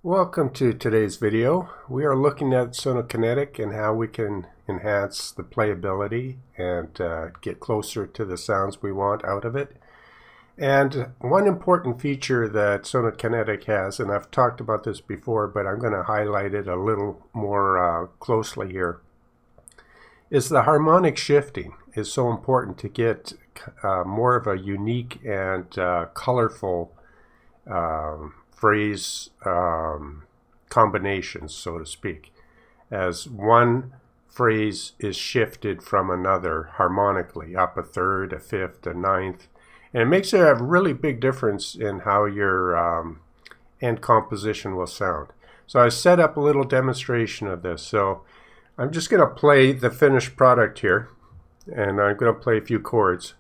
Welcome to today's video. We are looking at Sonokinetic and how we can enhance the playability and get closer to the sounds we want out of it. And one important feature that Sonokinetic has, and I've talked about this before, but I'm going to highlight it a little more closely here, is the harmonic shifting is so important to get more of a unique and colorful phrase combinations, so to speak, as one phrase is shifted from another harmonically, up a third, a fifth, a ninth, and it makes a really big difference in how your end composition will sound. So I set up a little demonstration of this. So I'm just going to play the finished product here, and I'm going to play a few chords.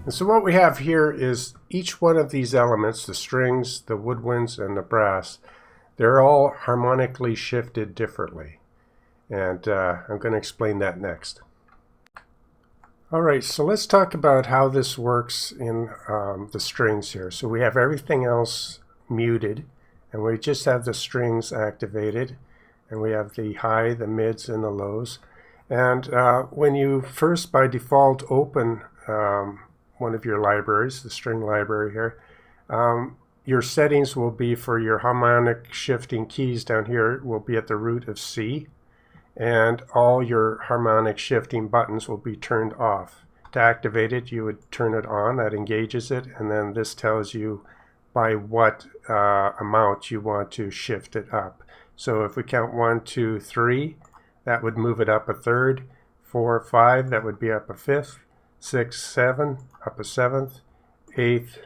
And so what we have here is each one of these elements, the strings, the woodwinds, and the brass, they're all harmonically shifted differently. And I'm going to explain that next. Alright, so let's talk about how this works in the strings here. So we have everything else muted, and we just have the strings activated, and we have the high, the mids, and the lows. And when you first by default open one of your libraries, the string library here, your settings will be for your harmonic shifting keys down here will be at the root of C, and all your harmonic shifting buttons will be turned off. To activate it, you would turn it on, that engages it, and then this tells you by what amount you want to shift it up. So if we count 1, 2, 3, that would move it up a third. 4, 5, that would be up a fifth. 6, 7, up a seventh, 8th,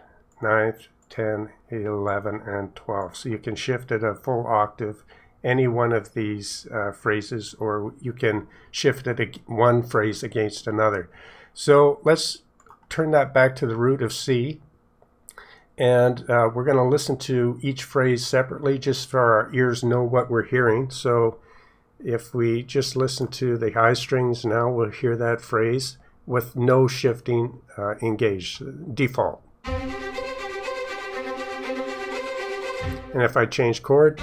9th, 10, 11, and 12. So you can shift it a full octave, any one of these phrases, or you can shift it one phrase against another. So let's turn that back to the root of C, and we're going to listen to each phrase separately just for our ears know what we're hearing. So if we just listen to the high strings now, we'll hear that phrase with no shifting engaged, default. And if I change chord,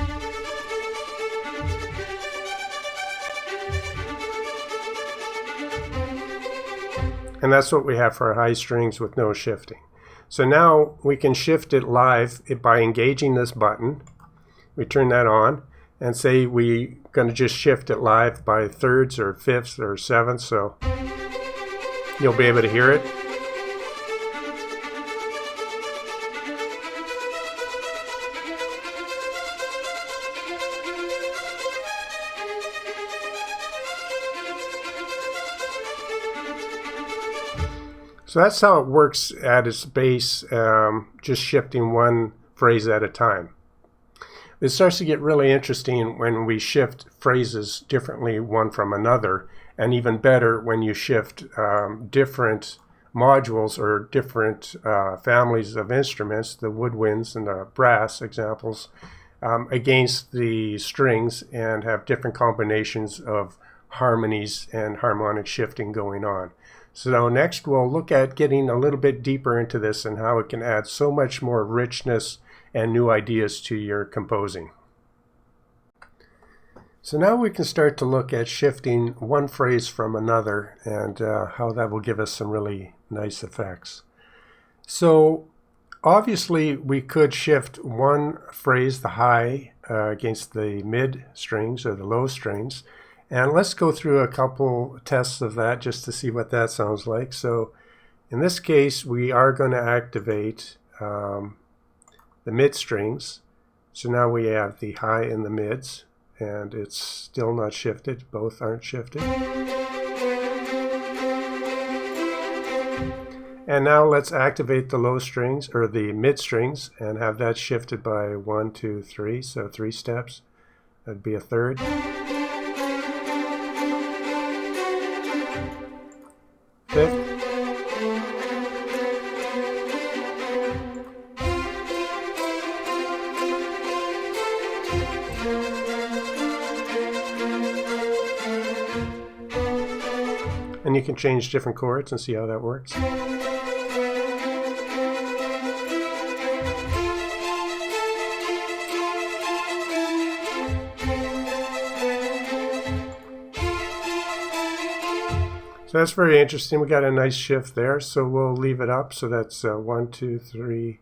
and that's what we have for our high strings with no shifting. So now we can shift it live by engaging this button. We turn that on and say we're going to just shift it live by thirds or fifths or sevenths. So you'll be able to hear it. So that's how it works at its base, just shifting one phrase at a time. It starts to get really interesting when we shift phrases differently one from another, and even better when you shift different modules or different families of instruments, the woodwinds and the brass examples, against the strings and have different combinations of harmonies and harmonic shifting going on. So next we'll look at getting a little bit deeper into this and how it can add so much more richness and new ideas to your composing. So now we can start to look at shifting one phrase from another and how that will give us some really nice effects. So obviously we could shift one phrase, the high, against the mid strings or the low strings. And let's go through a couple tests of that just to see what that sounds like. So in this case, we are going to activate the mid strings. So now we have the high and the mids, and it's still not shifted. Both aren't shifted. And now let's activate the low strings, or the mid strings, and have that shifted by 1, 2, 3, so 3 steps. That'd be a third. Fifth. And you can change different chords and see how that works. So that's very interesting. We got a nice shift there, so we'll leave it up. So that's 1, 2, 3,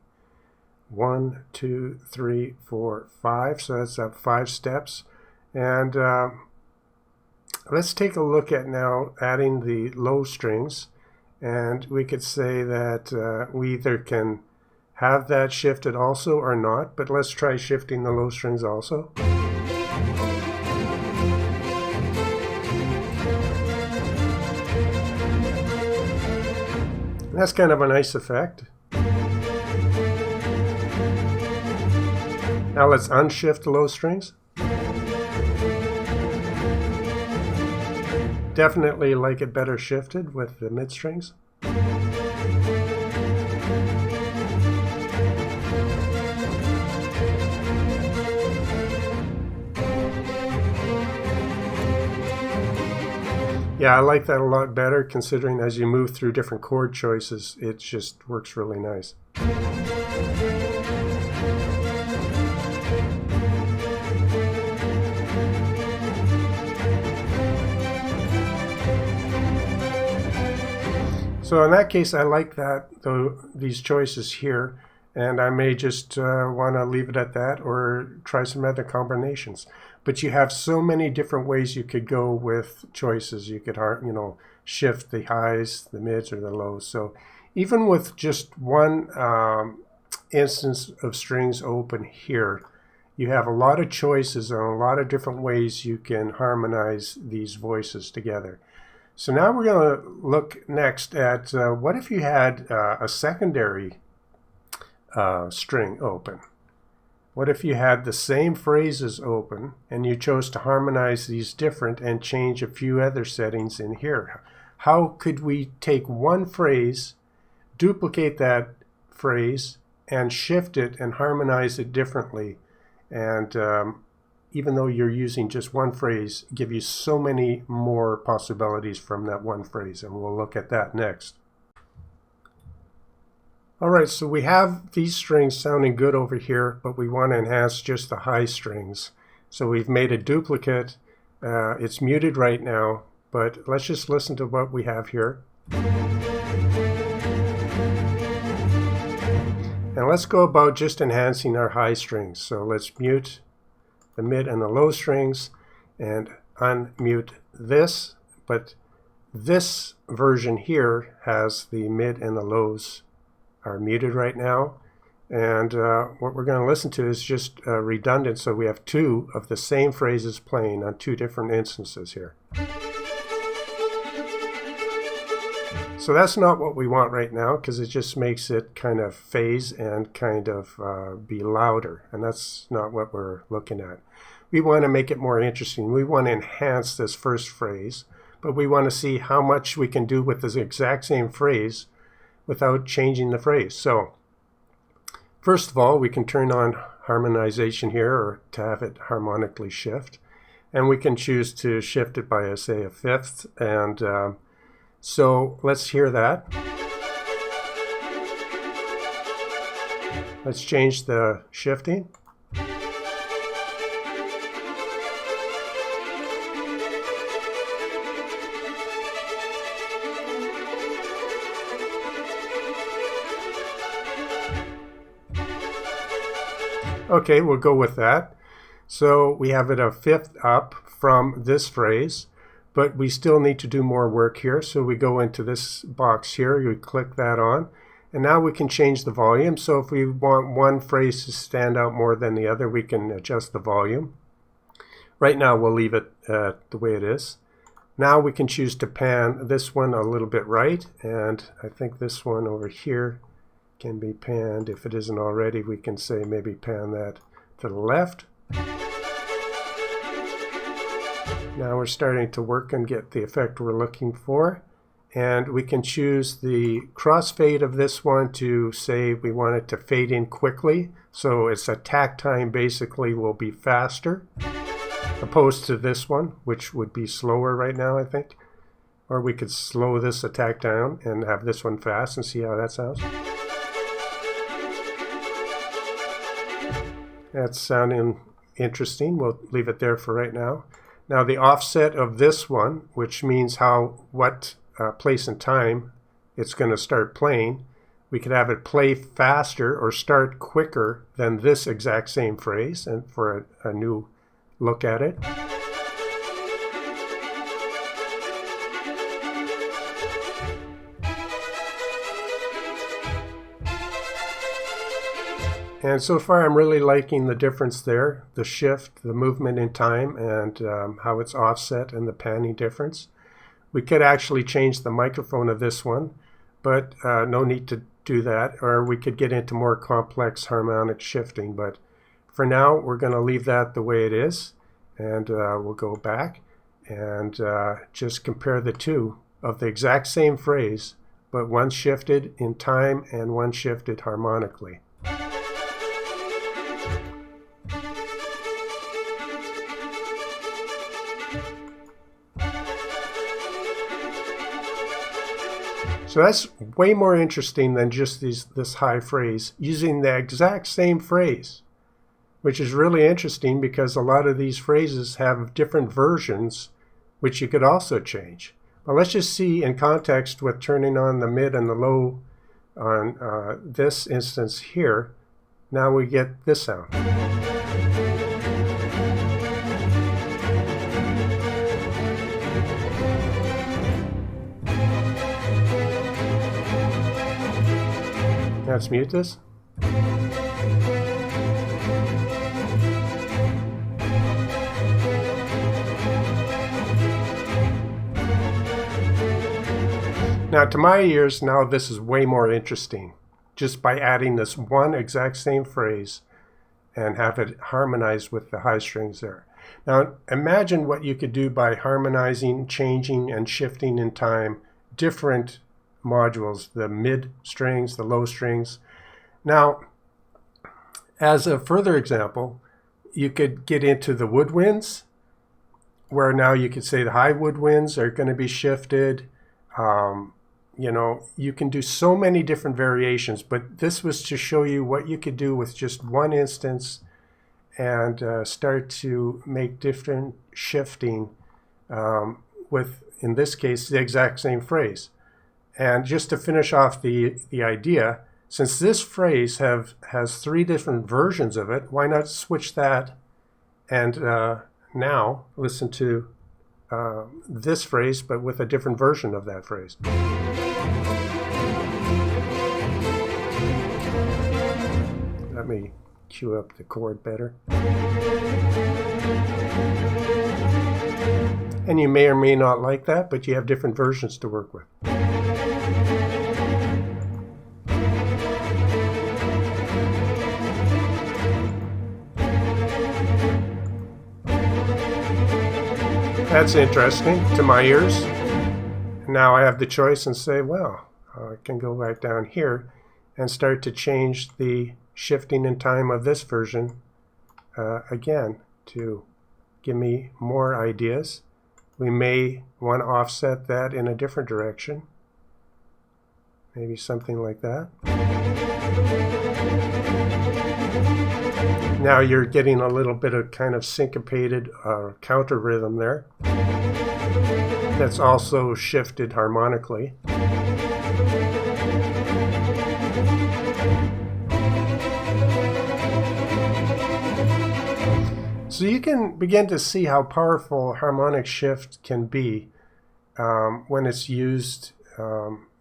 1, 2, 3, 4, 5. So that's 5 steps. And let's take a look at now adding the low strings. And we could say that we either can have that shifted also or not, but let's try shifting the low strings also. That's kind of a nice effect. Now let's unshift the low strings. Definitely like it better shifted with the mid strings. Yeah, I like that a lot better, considering as you move through different chord choices, it just works really nice. So in that case, I like these choices here, and I may just want to leave it at that or try some other combinations. But you have so many different ways you could go with choices. You could, shift the highs, the mids, or the lows. So even with just one instance of strings open here, you have a lot of choices and a lot of different ways you can harmonize these voices together. So now we're going to look next at what if you had a secondary string open? What if you had the same phrases open and you chose to harmonize these different and change a few other settings in here? How could we take one phrase, duplicate that phrase, and shift it and harmonize it differently? And even though you're using just one phrase, give you so many more possibilities from that one phrase, and we'll look at that next. All right, so we have these strings sounding good over here, but we want to enhance just the high strings. So we've made a duplicate. It's muted right now, but let's just listen to what we have here. And let's go about just enhancing our high strings. So let's mute the mid and the low strings and unmute this, but this version here has the mid and the lows are muted right now, and what we're going to listen to is just redundant, so we have two of the same phrases playing on two different instances here. So that's not what we want right now, because it just makes it kind of phase and kind of be louder, and that's not what we're looking at. We want to make it more interesting. We want to enhance this first phrase, but we want to see how much we can do with this exact same phrase without changing the phrase. So first of all, we can turn on harmonization here, or to have it harmonically shift, and we can choose to shift it by, say, a fifth. And so let's hear that. Let's change the shifting. Okay, we'll go with that. So we have it a fifth up from this phrase, but we still need to do more work here. So we go into this box here, you click that on, and now we can change the volume. So if we want one phrase to stand out more than the other, we can adjust the volume. Right now we'll leave it the way it is. Now we can choose to pan this one a little bit right, and I think this one over here can be panned. If it isn't already, we can say maybe pan that to the left. Now we're starting to work and get the effect we're looking for. And we can choose the crossfade of this one to say we want it to fade in quickly. So its attack time basically will be faster, opposed to this one, which would be slower right now, I think. Or we could slow this attack down and have this one fast and see how that sounds. That's sounding interesting. We'll leave it there for right now. Now the offset of this one, which means what place and time it's going to start playing, we could have it play faster or start quicker than this exact same phrase, and for a new look at it. And so far I'm really liking the difference there, the shift, the movement in time, and how it's offset and the panning difference. We could actually change the microphone of this one, but no need to do that, or we could get into more complex harmonic shifting. But for now, we're going to leave that the way it is, and we'll go back and just compare the two of the exact same phrase, but one shifted in time and one shifted harmonically. So that's way more interesting than just this high phrase, using the exact same phrase, which is really interesting because a lot of these phrases have different versions, which you could also change. But let's just see in context with turning on the mid and the low on this instance here. Now we get this sound. Let's mute this. Now to my ears, now this is way more interesting, just by adding this one exact same phrase and have it harmonized with the high strings there. Now imagine what you could do by harmonizing, changing, and shifting in time different modules, the mid strings, the low strings. Now, as a further example, you could get into the woodwinds, where now you could say the high woodwinds are going to be shifted. You know, you can do so many different variations, but this was to show you what you could do with just one instance and start to make different shifting with, in this case, the exact same phrase. And just to finish off the idea, since this phrase has three different versions of it, why not switch that and now listen to this phrase, but with a different version of that phrase. Let me cue up the chord better. And you may or may not like that, but you have different versions to work with. That's interesting to my ears. Now I have the choice and say, well, I can go right down here and start to change the shifting in time of this version again to give me more ideas. We may want to offset that in a different direction. Maybe something like that. Now you're getting a little bit of kind of syncopated counter rhythm there. That's also shifted harmonically. So you can begin to see how powerful harmonic shift can be when it's used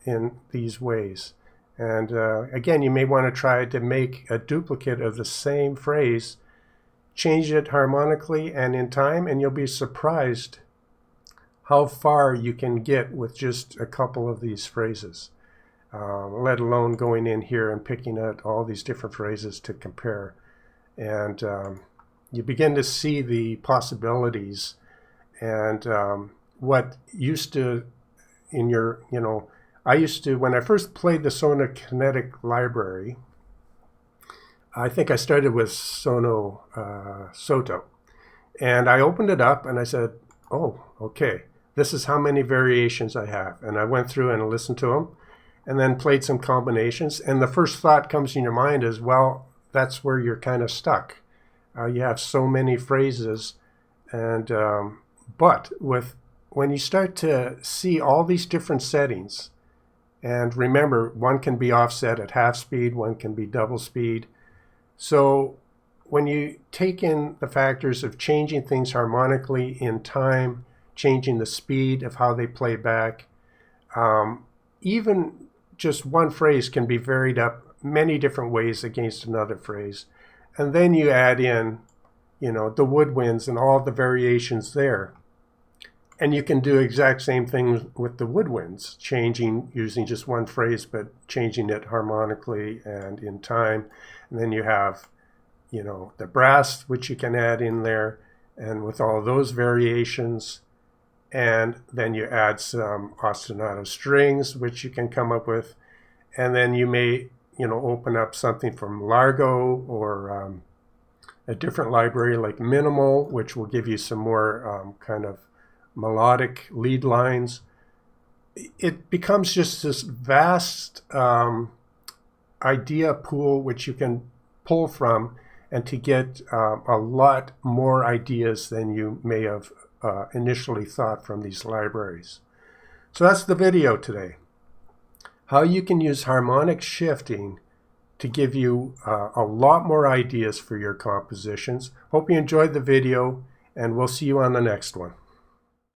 in these ways. And again, you may want to try to make a duplicate of the same phrase, change it harmonically and in time, and you'll be surprised how far you can get with just a couple of these phrases, let alone going in here and picking out all these different phrases to compare. And you begin to see the possibilities, and what used to in your, I used to, when I first played the Sonokinetic library, I think I started with Soto, and I opened it up and I said, oh, okay, this is how many variations I have. And I went through and listened to them and then played some combinations. And the first thought comes in your mind is, well, that's where you're kind of stuck. You have so many phrases, and but when you start to see all these different settings, and remember, one can be offset at half speed, one can be double speed. So when you take in the factors of changing things harmonically in time, changing the speed of how they play back, even just one phrase can be varied up many different ways against another phrase. And then you add in, the woodwinds and all the variations there. And you can do exact same thing with the woodwinds, using just one phrase, but changing it harmonically and in time. And then you have, the brass, which you can add in there, and with all those variations. And then you add some ostinato strings, which you can come up with. And then you may, open up something from Largo or a different library like Minimal, which will give you some more kind of melodic lead lines. It becomes just this vast idea pool which you can pull from, and to get a lot more ideas than you may have initially thought from these libraries. So that's the video today. How you can use harmonic shifting to give you a lot more ideas for your compositions. Hope you enjoyed the video, and we'll see you on the next one.